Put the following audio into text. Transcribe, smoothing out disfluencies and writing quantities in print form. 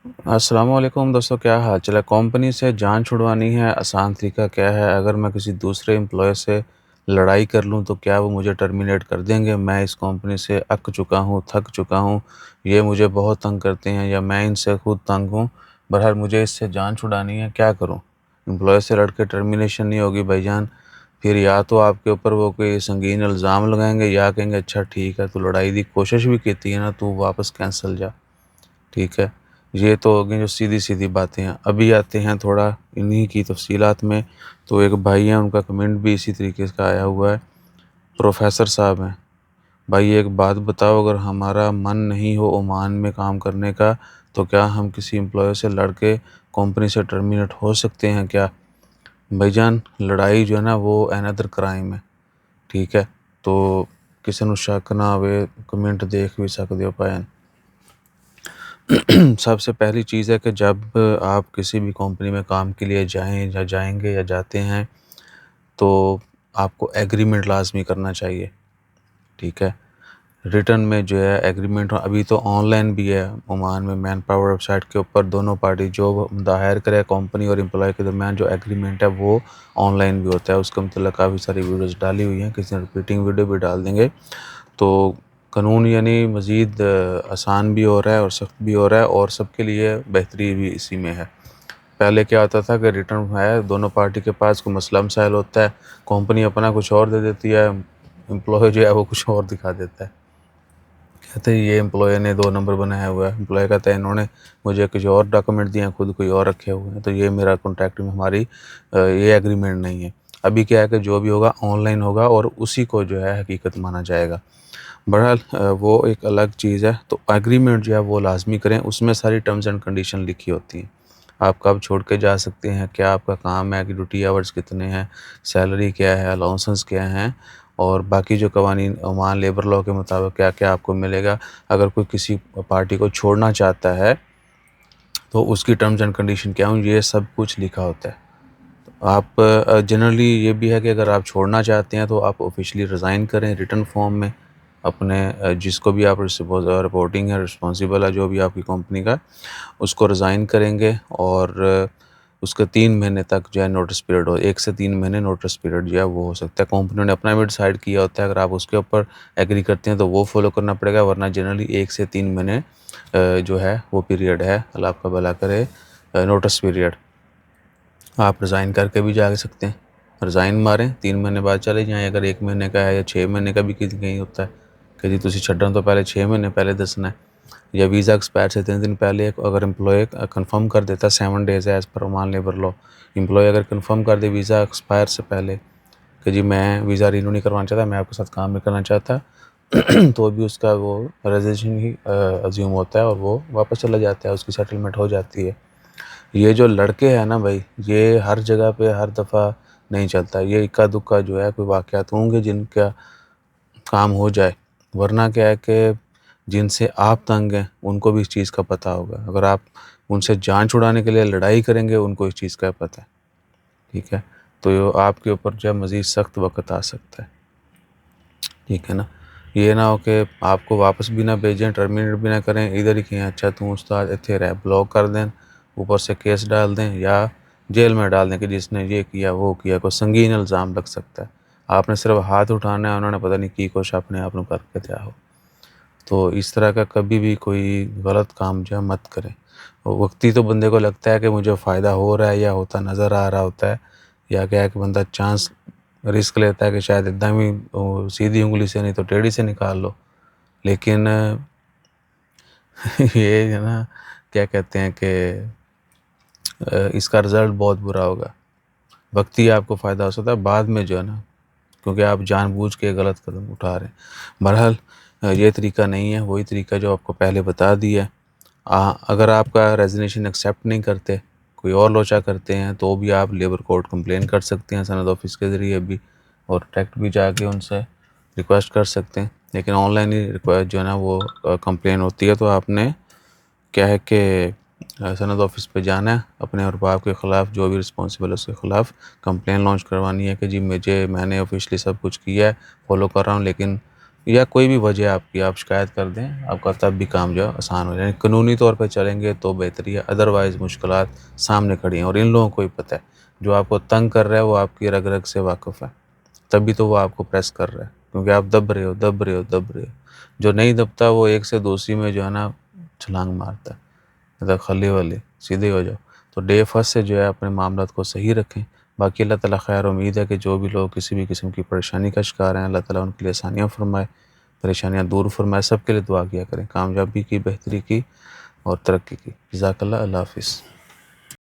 अस्सलाम वालेकुम दोस्तों, क्या हाल चाल है। कंपनी से जान छुड़वानी है, आसान तरीका क्या है। अगर मैं किसी दूसरे एम्प्लॉय से लड़ाई कर लूँ तो क्या वो मुझे टर्मिनेट कर देंगे। मैं इस कंपनी से अक चुका हूँ, थक चुका हूँ। ये मुझे बहुत तंग करते हैं या मैं इनसे खुद तंग हूँ। बहरहाल मुझे इससे जान छुड़ानी है, क्या करूँ। एम्प्लॉय से लड़ के टर्मिनेशन नहीं होगी भाईजान। फिर या तो आपके ऊपर वो कोई संगीन इल्ज़ाम लगाएंगे या कहेंगे अच्छा ठीक है, तू लड़ाई की कोशिश भी की है ना, तू वापस कैंसिल जा। ठीक है, ये तो हो गई जो सीधी सीधी बातें हैं। अभी आते हैं थोड़ा इन्हीं की तफसीलात में। तो एक भाई हैं, उनका कमेंट भी इसी तरीके का आया हुआ है। प्रोफेसर साहब हैं, भाई एक बात बताओ, अगर हमारा मन नहीं हो ओमान में काम करने का तो क्या हम किसी एम्प्लॉय से लड़ के कंपनी से टर्मिनेट हो सकते हैं क्या। भाईजान लड़ाई जो है ना वो अनदर क्राइम है। ठीक है, तो किसी ਨੂੰ शक ना आवे, कमेंट देख भी सकते हो पाए। सबसे पहली चीज़ है कि जब आप किसी भी कंपनी में काम के लिए जाएं या जाएंगे या जाते हैं तो आपको एग्रीमेंट लाजमी करना चाहिए। ठीक है, रिटर्न में जो है एग्रीमेंट अभी तो ऑनलाइन भी है ओमान में। मैन पावर वेबसाइट के ऊपर दोनों पार्टी जो बंदा हायर करे कंपनी और एम्प्लॉय के दरमियान जो एग्रीमेंट है वो ऑनलाइन भी होता है। उसके मतलब काफ़ी सारी वीडियोस डाली हुई हैं, किसी ने रिपीटिंग वीडियो भी डाल देंगे। तो कानून यानी मज़ीद आसान भी हो रहा है और सख्त भी हो रहा है, और सबके लिए बेहतरी भी इसी में है। पहले क्या होता था कि रिटर्न है दोनों पार्टी के पास, कोई मसला मसाइल होता है, कंपनी अपना कुछ और दे देती है, एम्प्लॉय जो है वो कुछ और दिखा देता है। कहते हैं ये एम्प्लॉय ने 2 नंबर बनाया हुआ है। एम्प्लॉय कहता है इन्होंने मुझे कुछ और डॉक्यूमेंट दिए हैं, खुद कोई और रखे हुए हैं, तो ये मेरा कॉन्ट्रैक्ट में हमारी ये एग्रीमेंट नहीं है। अभी क्या है कि जो भी होगा ऑनलाइन होगा और उसी को जो है हकीकत माना जाएगा। बहरहाल वो एक अलग चीज़ है। तो एग्रीमेंट जो है वो लाजमी करें, उसमें सारी टर्म्स एंड कंडीशन लिखी होती हैं। आप कब छोड़ के जा सकते हैं, क्या आपका काम है, कि ड्यूटी आवर्स कितने हैं, सैलरी क्या है, अलाउंसेस क्या हैं, और बाकी जो कवानीन ओमान लेबर लॉ के मुताबिक क्या क्या आपको मिलेगा। अगर कोई किसी पार्टी को छोड़ना चाहता है तो उसकी टर्म्स एंड कंडीशन क्या हों, ये सब कुछ लिखा होता है। आप जनरली ये भी है कि अगर आप छोड़ना चाहते हैं तो आप ऑफिशियली रिज़ाइन करें रिटर्न फॉर्म में अपने जिसको भी आप रिपोर्टिंग है, रिस्पॉन्सिबल है जो भी आपकी कंपनी का, उसको रिज़ाइन करेंगे। और उसके 3 महीने तक जो है नोटिस पीरियड हो, 1 से 3 महीने नोटिस पीरियड जो है वो हो सकता है। कंपनी ने अपना भी डिसाइड किया होता है, अगर आप उसके ऊपर एग्री करते हैं तो वो फॉलो करना पड़ेगा, वरना जनरली 1 से 3 महीने जो है वो पीरियड है, अल्लाह आपका भला करे, नोटिस पीरियड। आप रिज़ाइन करके भी जा सकते हैं, रिज़ाइन मारें, 3 महीने बाद चले जाएँ। अगर 1 महीने का है या 6 महीने का भी कहीं होता है कि जी तुसी छड्डन तो पहले 6 महीने पहले दसना है, या वीज़ा एक्सपायर से 3 दिन पहले अगर एम्प्लॉय कन्फर्म कर देता है, 7 डेज़ है as per Oman labour law. Employ अगर कन्फर्म कर दे वीज़ा एक्सपायर से पहले कि जी मैं वीज़ा रिन्यू नहीं करवाना चाहता, मैं आपके साथ काम नहीं करना चाहता तो भी उसका वो रेज़िडेंशन ही अज़्यूम होता है और वो वापस चला जाता है, उसकी सेटलमेंट हो जाती है। ये जो लड़के हैं ना भाई, ये हर जगह पे हर दफ़ा नहीं चलता। ये इक्का दुक्का जो है कोई वाक़यात होंगे जिनका काम हो जाए, वरना क्या है कि जिनसे आप तंग हैं उनको भी इस चीज़ का पता होगा। अगर आप उनसे जान छुड़ाने के लिए लड़ाई करेंगे, उनको इस चीज़ का पता है। ठीक है, तो ये आपके ऊपर जो है मज़ीद सख्त वक़्त आ सकता है। ठीक है ना, ये ना हो कि आपको वापस भी ना भेजें, टर्मिनेट भी ना करें, इधर ही कहें अच्छा तू उस्ताद इत्थे रह, ब्लॉक कर दें, ऊपर से केस डाल दें या जेल में डाल दें कि जिसने ये किया वो किया, कोई संगीन इल्ज़ाम लग सकता है। आपने सिर्फ हाथ उठाना है, उन्होंने पता नहीं की कुछ अपने आप में करके दिया हो। तो इस तरह का कभी भी कोई गलत काम जो है मत करें। वक्ती तो बंदे को लगता है कि मुझे फ़ायदा हो रहा है या होता नज़र आ रहा होता है, या क्या है कि बंदा चांस रिस्क लेता है कि शायद एकदम ही सीधी उंगली से नहीं तो टेढ़ी से निकाल लो। लेकिन ये है ना, क्या कहते हैं कि इसका रिज़ल्ट बहुत बुरा होगा। वक्ती आपको फ़ायदा हो सकता है, बाद में जो है ना, क्योंकि आप जानबूझ के गलत कदम उठा रहे हैं। बहरहाल ये तरीका नहीं है, वही तरीका जो आपको पहले बता दिया है। अगर आपका रेज़िग्नेशन एक्सेप्ट नहीं करते, कोई और लोचा करते हैं, तो भी आप लेबर कोर्ट कंप्लेन कर सकते हैं सनद ऑफिस के ज़रिए भी, और डायरेक्ट भी जाके उनसे रिक्वेस्ट कर सकते हैं। लेकिन ऑनलाइन ही रिक्वेस्ट जो है ना वो कंप्लेन होती है। तो आपने क्या है कि सनद ऑफिस पे जाना है, अपने और बाप के ख़िलाफ़ जो भी रिस्पॉन्सिबल है उसके ख़िलाफ़ कंप्लेन लॉन्च करवानी है कि जी मैंने ऑफिशियली सब कुछ किया है, फॉलो कर रहा हूँ, लेकिन یا کوئی بھی وجہ آپ کی، آپ شکایت کر دیں، آپ کا تب بھی کام جو ہے آسان ہو جائے. یعنی قانونی طور پہ چلیں گے تو بہتری ہے، ادروائز مشکلات سامنے کھڑی ہیں اور ان لوگوں کو ہی پتہ ہے. جو آپ کو تنگ کر رہا ہے وہ آپ کی رگ رگ سے واقف ہے، تبھی تو وہ آپ کو پریس کر رہا ہے، کیونکہ آپ دب رہے ہو دب رہے ہو دب رہے ہو. جو نہیں دبتا وہ ایک سے دوسری میں جو ہے نا چھلانگ مارتا ہے، مطلب خلی والی سیدھے ہو جاؤ. تو ڈے فرسٹ سے جو ہے اپنے معاملات کو صحیح رکھیں. باقی اللہ تعالیٰ خیر امید ہے کہ جو بھی لوگ کسی بھی قسم کی پریشانی کا شکار ہیں، اللہ تعالیٰ ان کے لیے آسانیاں فرمائے، پریشانیاں دور فرمائے. سب کے لیے دعا کیا کریں، کامیابی کی، بہتری کی اور ترقی کی. جزاک اللہ. اللہ حافظ.